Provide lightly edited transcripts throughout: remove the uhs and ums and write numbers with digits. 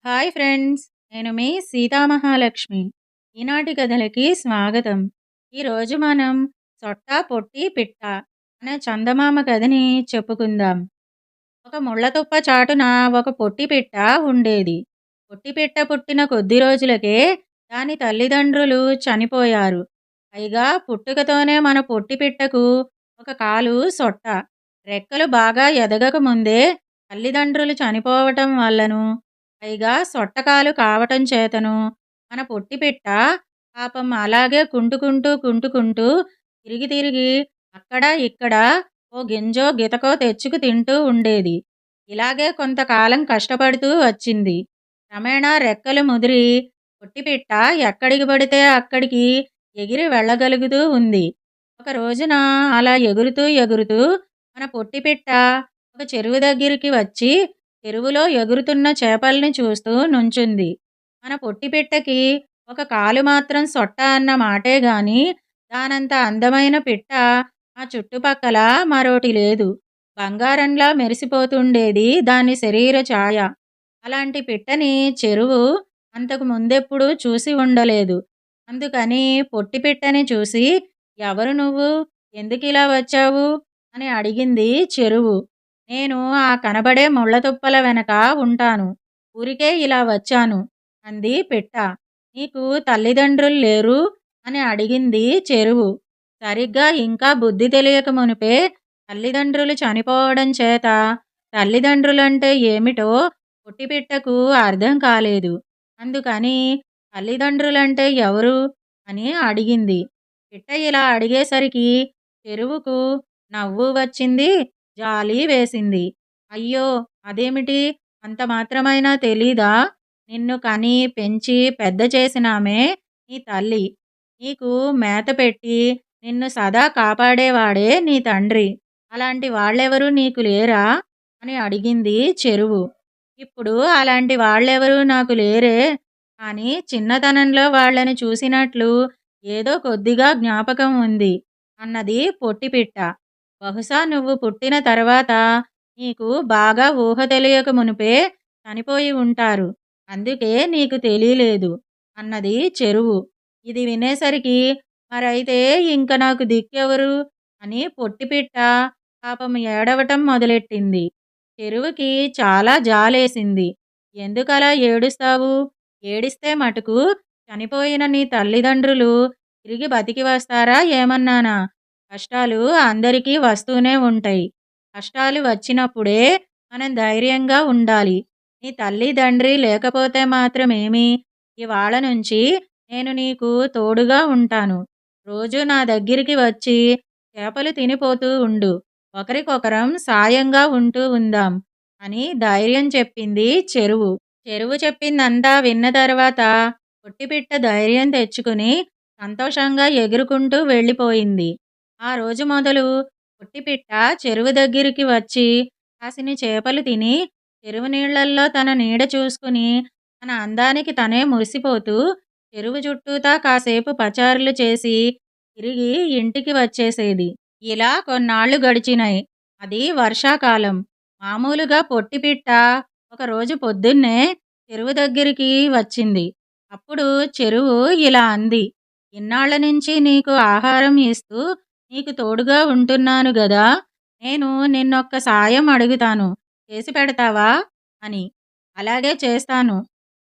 Hi friends, నేను మీ సీతామహాలక్ష్మి. ఈనాటి కథలకి స్వాగతం. ఈరోజు మనం సొట్టా పొట్టి పిట్ట అనే చందమామ కథని చెప్పుకుందాం. ఒక ముళ్ళతుప్ప చాటున ఒక పొట్టి పిట్ట ఉండేది. పొట్టి పిట్ట పుట్టిన కొద్ది రోజులకే దాని తల్లిదండ్రులు చనిపోయారు. పైగా పుట్టుకతోనే మన పొట్టి పిట్టకు ఒక కాలు సొట్ట. రెక్కలు బాగా ఎదగక ముందే తల్లిదండ్రులు చనిపోవటం వల్లను, పైగా సొట్టకాలు కావటం చేతను మన పొట్టి పిట్ట పాపం అలాగే కుంటుకుంటూ తిరిగి తిరిగి అక్కడ ఇక్కడ ఓ గింజో గితకో తెచ్చుకు తింటూ ఉండేది. ఇలాగే కొంతకాలం కష్టపడుతూ వచ్చింది. క్రమేణా రెక్కలు ముదిరి పొట్టిపిట్ట ఎక్కడికి పడితే అక్కడికి ఎగిరి వెళ్ళగలుగుతూ ఉంది. ఒక రోజున అలా ఎగురుతూ ఎగురుతూ మన పొట్టిపిట్ట ఒక చెరువు దగ్గరికి వచ్చి చెరువులో ఎగురుతున్న చేపల్ని చూస్తూ నుంచుంది. మన పొట్టిపిట్టకి ఒక కాలు మాత్రం సొట్ట అన్న మాటే గాని దానంత అందమైన పిట్ట ఆ చుట్టుపక్కల మరోటి లేదు. బంగారంలా మెరిసిపోతుండేది దాని శరీర ఛాయ. అలాంటి పిట్టని చెరువు అంతకు ముందెప్పుడూ చూసి ఉండలేదు. అందుకని పొట్టిపిట్టని చూసి, ఎవరు నువ్వు, ఎందుకిలా వచ్చావు అని అడిగింది చెరువు. నేను ఆ కనబడే ముళ్ళతుప్పల వెనక ఉంటాను. ఊరికే ఇలా వచ్చాను అంది పిట్ట. నీకు తల్లిదండ్రులు లేరు అని అడిగింది చెరువు. సరిగ్గా ఇంకా బుద్ధి తెలియక మునిపే తల్లిదండ్రులు చనిపోవడం చేత తల్లిదండ్రులంటే ఏమిటో పొట్టిపిట్టకు అర్థం కాలేదు. అందుకని తల్లిదండ్రులంటే ఎవరు అని అడిగింది. పిట్ట ఇలా అడిగేసరికి చెరువుకు నవ్వు వచ్చింది, జాలి వేసింది. అయ్యో, అదేమిటి, అంత మాత్రమైనా తెలీదా? నిన్ను కని పెంచి పెద్ద చేసినామే నీ తల్లి. నీకు మేత పెట్టి నిన్ను సదా కాపాడేవాడే నీ తండ్రి. అలాంటి వాళ్ళెవరూ నీకు లేరా అని అడిగింది చెరువు. ఇప్పుడు అలాంటి వాళ్ళెవరూ నాకు లేరే, కానీ చిన్నతనంలో వాళ్ళని చూసినట్లు ఏదో కొద్దిగా జ్ఞాపకం ఉంది అన్నది పొట్టిపిట్ట. బహుశా నువ్వు పుట్టిన తర్వాత నీకు బాగా ఊహ తెలియక మునుపే చనిపోయి ఉంటారు. అందుకే నీకు తెలియలేదు అన్నది చెరువు. ఇది వినేసరికి మరైతే ఇంక నాకు దిక్కెవరు అని పొట్టిపిట్ట పాపం ఏడవటం మొదలెట్టింది. చెరువుకి చాలా జాలేసింది. ఎందుకలా ఏడుస్తావు? ఏడిస్తే మటుకు చనిపోయిన నీ తల్లిదండ్రులు తిరిగి బతికి వస్తారా ఏమన్నానా? కష్టాలు అందరికీ వస్తూనే ఉంటాయి. కష్టాలు వచ్చినప్పుడే మనం ధైర్యంగా ఉండాలి. నీ తల్లి తండ్రి లేకపోతే మాత్రమేమి, ఇవాళ నుంచి నేను నీకు తోడుగా ఉంటాను. రోజు నా దగ్గరికి వచ్చి చేపలు తినిపోతూ ఉండు. ఒకరికొకరం సాయంగా ఉంటూ ఉందాం అని ధైర్యం చెప్పింది చెరువు. చెరువు చెప్పిందంతా విన్న తర్వాత పొట్టిపిట్ట ధైర్యం తెచ్చుకుని సంతోషంగా ఎగురుకుంటూ వెళ్ళిపోయింది. ఆ రోజు మొదలు పొట్టిపిట్ట చెరువు దగ్గరికి వచ్చి కాసిని చేపలు తిని చెరువు నీళ్లల్లో తన నీడ చూసుకుని తన అందానికి తనే మురిసిపోతూ చెరువు చుట్టూతా కాసేపు పచారులు చేసి తిరిగి ఇంటికి వచ్చేసేది. ఇలా కొన్నాళ్లు గడిచినాయి. అది వర్షాకాలం. మామూలుగా పొట్టిపిట్ట ఒకరోజు పొద్దున్నే చెరువు దగ్గరికి వచ్చింది. అప్పుడు చెరువు ఇలా అంది. ఇన్నాళ్ల నుంచి నీకు ఆహారం ఇస్తూ నీకు తోడుగా ఉంటున్నాను గదా! నేను నిన్నొక్క సాయం అడుగుతాను. చేసి పెడతావా అని. అలాగే చేస్తాను.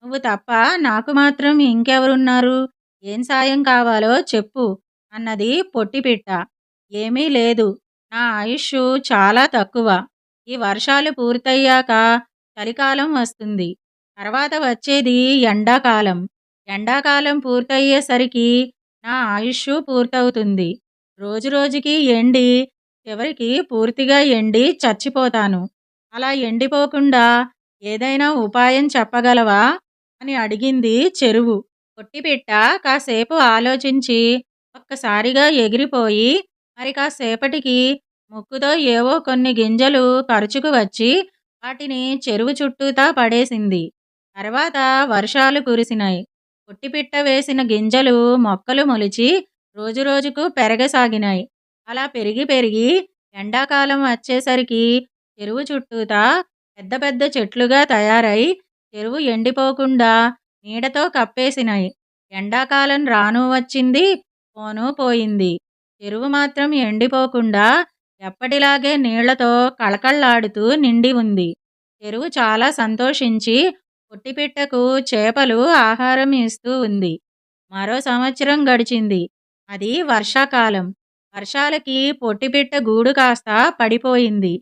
నువ్వు తప్ప నాకు మాత్రం ఇంకెవరున్నారు? ఏం సాయం కావాలో చెప్పు అన్నది పొట్టిపిట్ట. ఏమీ లేదు. నా ఆయుష్షు చాలా తక్కువ. ఈ వర్షాలు పూర్తయ్యాక చలికాలం వస్తుంది. తర్వాత వచ్చేది ఎండాకాలం. ఎండాకాలం పూర్తయ్యేసరికి నా ఆయుష్షు పూర్తవుతుంది. రోజురోజుకి ఎండి చివరికి పూర్తిగా ఎండి చచ్చిపోతాను. అలా ఎండిపోకుండా ఏదైనా ఉపాయం చెప్పగలవా అని అడిగింది చెరువు. పొట్టిపిట్ట కాసేపు ఆలోచించి ఒక్కసారిగా ఎగిరిపోయి మరి కాసేపటికి ముక్కుతో ఏవో కొన్ని గింజలు ఖర్చుకు వచ్చి వాటిని చెరువు చుట్టూతా పడేసింది. తర్వాత వర్షాలు కురిసినాయి. పొట్టిపిట్ట వేసిన గింజలు మొక్కలు మొలిచి రోజురోజుకు పెరగసాగినాయి. అలా పెరిగి పెరిగి ఎండాకాలం వచ్చేసరికి చెరువు చుట్టూతా పెద్ద పెద్ద చెట్లుగా తయారై చెరువు ఎండిపోకుండా నీడతో కప్పేసినాయి. ఎండాకాలం రాను వచ్చింది, పోను పోయింది. చెరువు మాత్రం ఎండిపోకుండా ఎప్పటిలాగే నీళ్లతో కళకళలాడుతూ నిండి ఉంది. చెరువు చాలా సంతోషించి పొట్టిపిట్టకు చేపలు ఆహారం ఇస్తూ ఉంది. మరో సంవత్సరం గడిచింది. అది వర్షాకాలం. వర్షాలకి పొట్టిపిట్ట గూడు కాస్త పడిపోయింది.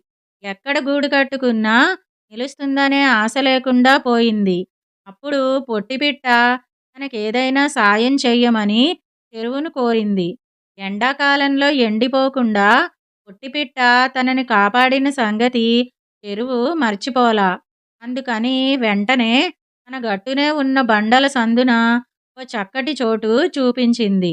ఎక్కడ గూడు కట్టుకున్నా నిలుస్తుందనే ఆశ లేకుండా పోయింది. అప్పుడు పొట్టిపిట్ట తనకేదైనా సాయం చెయ్యమని చెరువును కోరింది. ఎండాకాలంలో ఎండిపోకుండా పొట్టిపిట్ట తనని కాపాడిన సంగతి చెరువు మర్చిపోలా. అందుకని వెంటనే తన గట్టునే ఉన్న బండల సందున ఓ చక్కటి చోటు చూపించింది.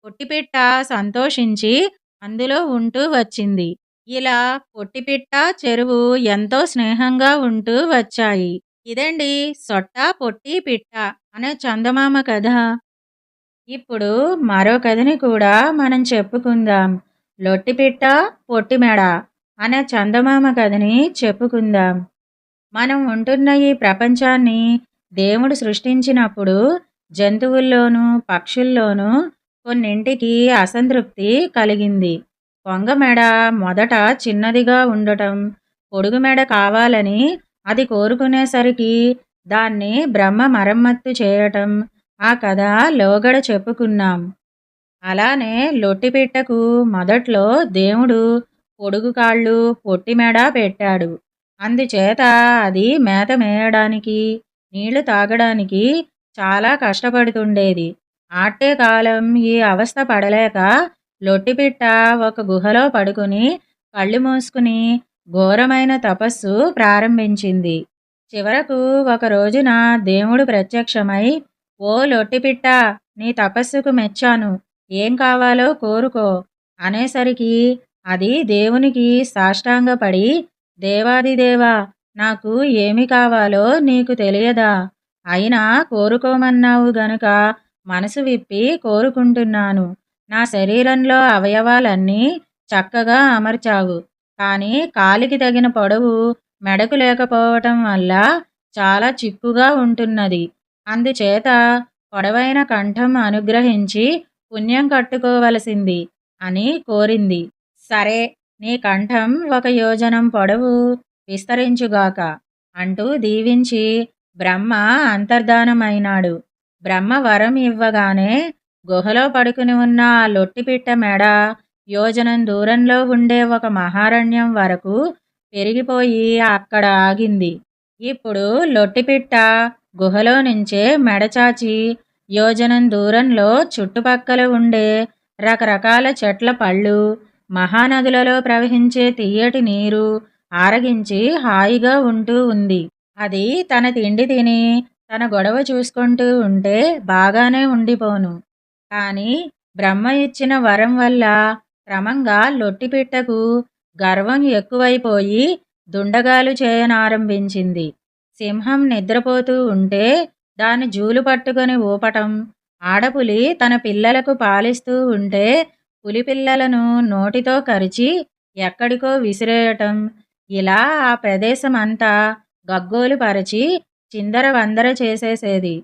పొట్టిపిట్ట సంతోషించి అందులో ఉంటూ వచ్చింది. ఇలా పొట్టిపిట్ట, చెరువు ఎంతో స్నేహంగా ఉంటూ వచ్చాయి. ఇదండి సొట్ట పొట్టి పిట్ట అనే చందమామ కథ. ఇప్పుడు మరో కథని కూడా మనం చెప్పుకుందాం. లొట్టిపిట్ట పొట్టిమెడ అనే చందమామ కథని చెప్పుకుందాం. మనం ఉంటున్న ఈ ప్రపంచాన్ని దేవుడు సృష్టించినప్పుడు జంతువుల్లోనూ పక్షుల్లోనూ కొన్నింటికి అసంతృప్తి కలిగింది. కొంగమెడ మొదట చిన్నదిగా ఉండటం, పొడుగు మెడ కావాలని అది కోరుకునేసరికి దాన్ని బ్రహ్మ మరమ్మత్తు చేయటం ఆ కథ లోగడ చెప్పుకున్నాం. అలానే లొట్టిపిట్టకు మొదట్లో దేవుడు పొడుగు కాళ్ళు పొట్టి మెడ పెట్టాడు. అందుచేత అది మేత మేయడానికి నీళ్లు తాగడానికి చాలా కష్టపడుతుండేది. ఆట్టే కాలం ఈ అవస్థ పడలేక లొట్టిపిట్ట ఒక గుహలో పడుకుని కళ్ళు మూసుకుని ఘోరమైన తపస్సు ప్రారంభించింది. చివరకు ఒక రోజున దేవుడు ప్రత్యక్షమై, ఓ లొట్టిపిట్ట, నీ తపస్సుకు మెచ్చాను, ఏం కావాలో కోరుకో అనేసరికి అది దేవునికి సాష్టాంగపడి, దేవాదిదేవా, నాకు ఏమి కావాలో నీకు తెలియదా? అయినా కోరుకోమన్నావు గనుక మనసు విప్పి కోరుకుంటున్నాను. నా శరీరంలో అవయవాలన్నీ చక్కగా అమర్చావు. కానీ కాలికి తగిన పొడవు మెడకు లేకపోవటం వల్ల చాలా చిక్కుగా ఉంటున్నది. అందుచేత పొడవైన కంఠం అనుగ్రహించి పుణ్యం కట్టుకోవలసింది అని కోరింది. సరే, నీ కంఠం 1 యోజనం పొడవు విస్తరించుగాక అంటూ దీవించి బ్రహ్మ అంతర్ధానమైనాడు. బ్రహ్మ వరం ఇవ్వగానే గుహలో పడుకుని ఉన్న ఆ లొట్టిపిట్ట మెడ యోజనం దూరంలో ఉండే ఒక మహారణ్యం వరకు పెరిగిపోయి అక్కడ ఆగింది. ఇప్పుడు లొట్టిపిట్ట గుహలో నుంచే మెడచాచి యోజనం దూరంలో చుట్టుపక్కల ఉండే రకరకాల చెట్ల పళ్ళు, మహానదులలో ప్రవహించే తియ్యటి నీరు ఆరగించి హాయిగా ఉంటూ ఉంది. అది తన తిండి తిని తన గొడవ చూసుకుంటూ ఉంటే బాగానే ఉండిపోను. కానీ బ్రహ్మ ఇచ్చిన వరం వల్ల క్రమంగా లొట్టిపిట్టకు గర్వం ఎక్కువైపోయి దుండగాలు చేయనారంభించింది. సింహం నిద్రపోతూ ఉంటే దాని జూలు పట్టుకొని ఊపటం, ఆడపులి తన పిల్లలకు పాలిస్తూ ఉంటే పులి పిల్లలను నోటితో కరిచి ఎక్కడికో విసిరేయటం, ఇలా ఆ ప్రదేశం అంతా గగ్గోలు పరచి చిందరవందర చేసేసేది.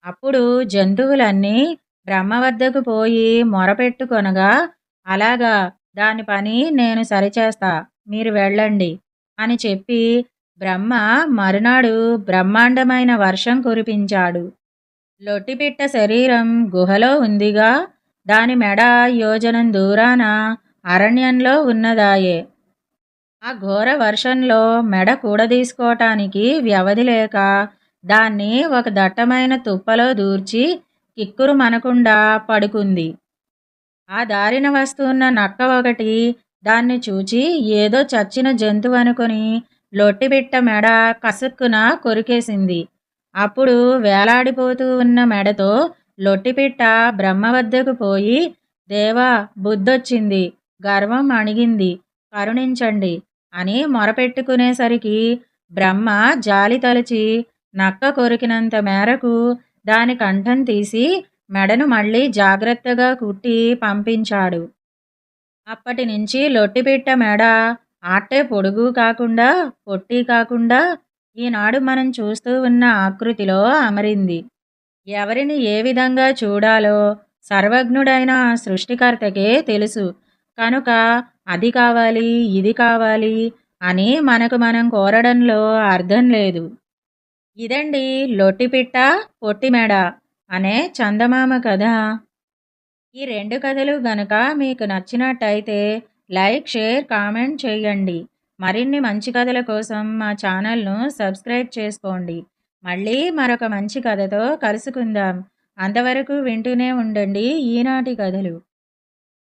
అప్పుడు జంతువులన్నీ బ్రహ్మ వద్దకు పోయి మొరపెట్టుకొనగా, అలాగా, దాని పని నేను సరిచేస్తా, మీరు వెళ్ళండి అని చెప్పి బ్రహ్మ మరునాడు బ్రహ్మాండమైన వర్షం కురిపించాడు. లొట్టిపిట్ట శరీరం గుహలో ఉందిగా, దాని మెడ యోజనం దూరాన అరణ్యంలో ఉన్నదాయే. ఆ ఘోర వర్షంలో మెడ కూడదీసుకోటానికి వ్యవధి లేక దాన్ని ఒక దట్టమైన తుప్పలో దూర్చి కిక్కురు మనకుండా పడుకుంది. ఆ దారిన వస్తున్న నక్క ఒకటి దాన్ని చూచి ఏదో చచ్చిన జంతువు అనుకుని లొట్టిపిట్ట మెడ కసుక్కున కొరికేసింది. అప్పుడు వేలాడిపోతూ ఉన్న మెడతో లొట్టిపిట్ట బ్రహ్మ వద్దకు పోయి, దేవా, బుద్ధొచ్చింది, గర్వం అణిగింది, కరుణించండి అని మొరపెట్టుకునేసరికి బ్రహ్మ జాలి తలచి నక్క కొరికినంత మేరకు దాని కంఠం తీసి మెడను మళ్ళీ జాగ్రత్తగా కుట్టి పంపించాడు. అప్పటి నుంచి లొట్టిపిట్ట మెడ ఆట్టే పొడుగు కాకుండా పొట్టి కాకుండా ఈనాడు మనం చూస్తూ ఉన్న ఆకృతిలో అమరింది. ఎవరిని ఏ విధంగా చూడాలో సర్వజ్ఞుడైన ఆ సృష్టికర్తకే తెలుసు. కనుక అది కావాలి, ఇది కావాలి అని మనకు మనం కోరడంలో అర్థం లేదు. ఇదండి లొట్టిపిట్ట, పొట్టిమెడ అనే చందమామ కథ. ఈ 2 కథలు గనక మీకు నచ్చినట్టయితే లైక్, షేర్, కామెంట్ చేయండి. మరిన్ని మంచి కథల కోసం మా ఛానల్‌ను సబ్స్క్రైబ్ చేసుకోండి. మళ్ళీ మరొక మంచి కథతో కలుసుకుందాం. అంతవరకు వింటూనే ఉండండి ఈనాటి కథలు.